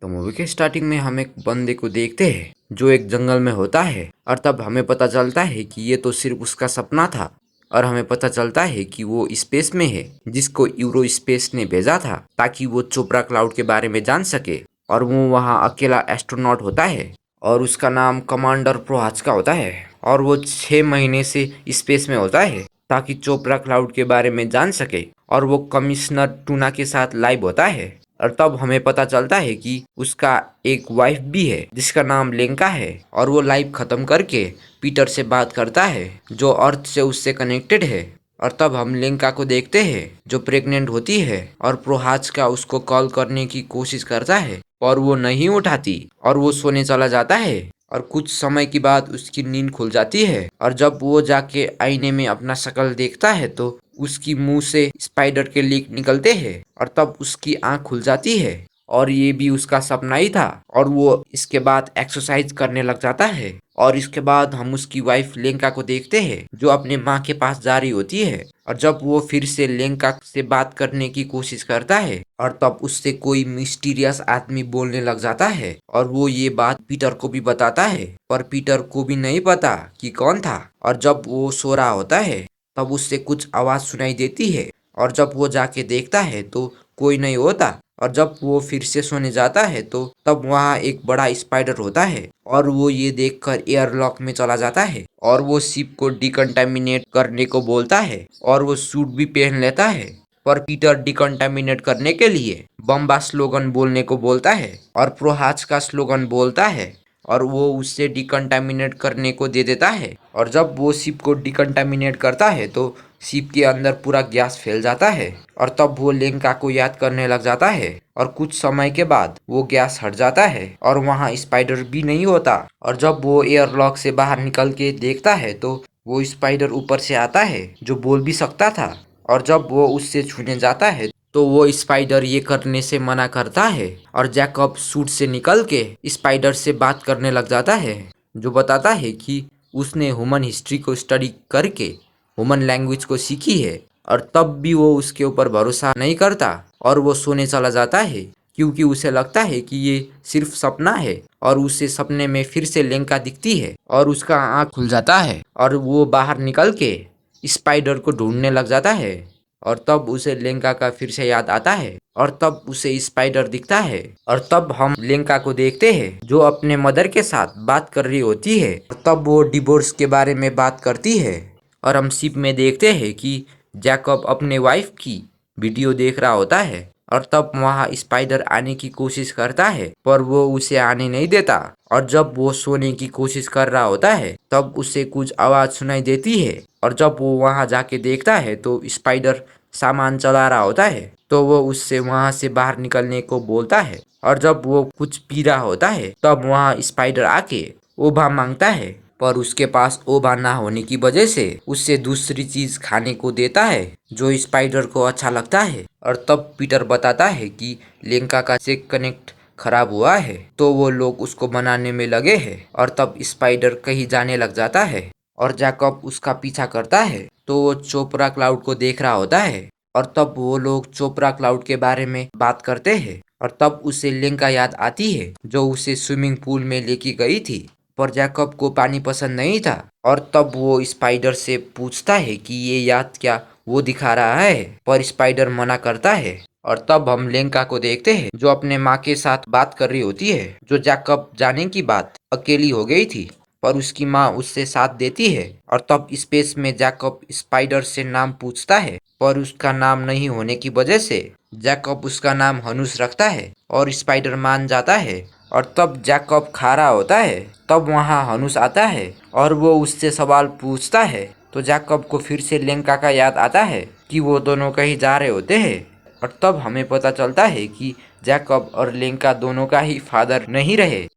तो मूवी के स्टार्टिंग में हम एक बंदे को देखते हैं जो एक जंगल में होता है और तब हमें पता चलता है कि ये तो सिर्फ उसका सपना था। और हमें पता चलता है कि वो स्पेस में है जिसको यूरो स्पेस ने भेजा था ताकि वो चोपड़ा क्लाउड के बारे में जान सके। और वो वहाँ अकेला एस्ट्रोनॉट होता है और उसका नाम कमांडर प्रोहाच का होता है। और वो 6 महीने से स्पेस में होता है ताकि चोपड़ा क्लाउड के बारे में जान सके। और वो कमिश्नर टूना के साथ लाइव होता है। और तब हमें पता चलता है कि उसका एक वाइफ भी है जिसका नाम लेंका है। और वो लाइफ खत्म करके पीटर से बात करता है जो अर्थ से उससे कनेक्टेड है। और तब हम लेंका को देखते हैं जो प्रेग्नेंट होती है और प्रोहाज का उसको कॉल करने की कोशिश करता है और वो नहीं उठाती और वो सोने चला जाता है। और कुछ समय के बाद उसकी नींद खुल जाती है और जब वो जाके आईने में अपना शक्ल देखता है तो उसकी मुंह से स्पाइडर के लीक निकलते हैं और तब उसकी आंख खुल जाती है। और ये भी उसका सपना ही था और वो इसके बाद एक्सरसाइज करने लग जाता है। और इसके बाद हम उसकी वाइफ लेंका को देखते हैं जो अपने माँ के पास जा रही होती है। और जब वो फिर से लेंका से बात करने की कोशिश करता है और तब उससे कोई मिस्टीरियस आदमी बोलने लग जाता है और वो ये बात पीटर को भी बताता है पर पीटर को भी नहीं पता कि कौन था। और जब वो सो रहा होता है तब उससे कुछ आवाज सुनाई देती है और जब वो जाके देखता है तो कोई नहीं होता। और जब वो फिर से सोने जाता है तो तब वहाँ एक बड़ा स्पाइडर होता है और वो ये देखकर एयरलॉक में चला जाता है और वो शिप को डिकंटामिनेट करने को बोलता है और वो सूट भी पहन लेता है। पर पीटर डिकंटामिनेट करने के लिए बम्बा स्लोगन बोलने को बोलता है और प्रोहाज का स्लोगन बोलता है और वो उससे डिकंटामिनेट करने को दे देता है। और जब वो शिप को डिकंटामिनेट करता है तो शिप के अंदर पूरा गैस फैल जाता है और तब वो लेंका को याद करने लग जाता है। और कुछ समय के बाद वो गैस हट जाता है और वहाँ स्पाइडर भी नहीं होता। और जब वो एयरलॉक से बाहर निकल के देखता है तो वो स्पाइडर ऊपर से आता है जो बोल भी सकता था। और जब वो उससे छूने जाता है तो वो स्पाइडर ये करने से मना करता है और जैकब सूट से निकल के स्पाइडर से बात करने लग जाता है जो बताता है कि उसने ह्यूमन हिस्ट्री को स्टडी करके ह्यूमन लैंग्वेज को सीखी है। और तब भी वो उसके ऊपर भरोसा नहीं करता और वो सोने चला जाता है क्योंकि उसे लगता है कि ये सिर्फ सपना है। और उसे सपने में फिर से लेंका दिखती है और उसका आँख खुल जाता है और वो बाहर निकल के स्पाइडर को ढूंढने लग जाता है। और तब उसे लेंका का फिर से याद आता है और तब उसे स्पाइडर दिखता है। और तब हम लेंका को देखते हैं जो अपने मदर के साथ बात कर रही होती है और तब वो डिवोर्स के बारे में बात करती है। और हम शिप में देखते हैं कि जैकब अपने वाइफ की वीडियो देख रहा होता है और तब वहाँ स्पाइडर आने की कोशिश करता है पर वो उसे आने नहीं देता। और जब वो सोने की कोशिश कर रहा होता है तब उसे कुछ आवाज सुनाई देती है और जब वो वहाँ जाके देखता है तो स्पाइडर सामान चला रहा होता है तो वो उससे वहाँ से बाहर निकलने को बोलता है। और जब वो कुछ पी रहा होता है तब वहाँ स्पाइडर आके ओभा मांगता है पर उसके पास ओभा ना होने की वजह से उससे दूसरी चीज खाने को देता है जो स्पाइडर को अच्छा लगता है। और तब पीटर बताता है कि लेंका का चेक कनेक्ट खराब हुआ है तो वो लोग उसको बनाने में लगे हैं। और तब स्पाइडर कहीं जाने लग जाता है और जैकब उसका पीछा करता है तो वो चोपड़ा क्लाउड को देख रहा होता है। और तब वो लोग चोपड़ा क्लाउड के बारे में बात करते हैं और तब उसे लेंका याद आती है जो उसे स्विमिंग पूल में लेके गई थी पर जैकब को पानी पसंद नहीं था। और तब वो स्पाइडर से पूछता है कि ये याद क्या वो दिखा रहा है पर स्पाइडर मना करता है। और तब हम लेंका को देखते हैं जो अपने माँ के साथ बात कर रही होती है जो जैकब जाने की बात अकेली हो गई थी पर उसकी माँ उससे साथ देती है। और तब स्पेस में जैकब स्पाइडर से नाम पूछता है पर उसका नाम नहीं होने की वजह से जैकब उसका नाम हनुस रखता है और स्पाइडर मान जाता है। और तब जैकब खा रहा होता है तब वहाँ हनुस आता है और वो उससे सवाल पूछता है तो जैकब को फिर से लेंका का याद आता है कि वो दोनों कहीं जा रहे होते हैं। और तब हमें पता चलता है कि जैकब और लेंका दोनों का ही फादर नहीं रहे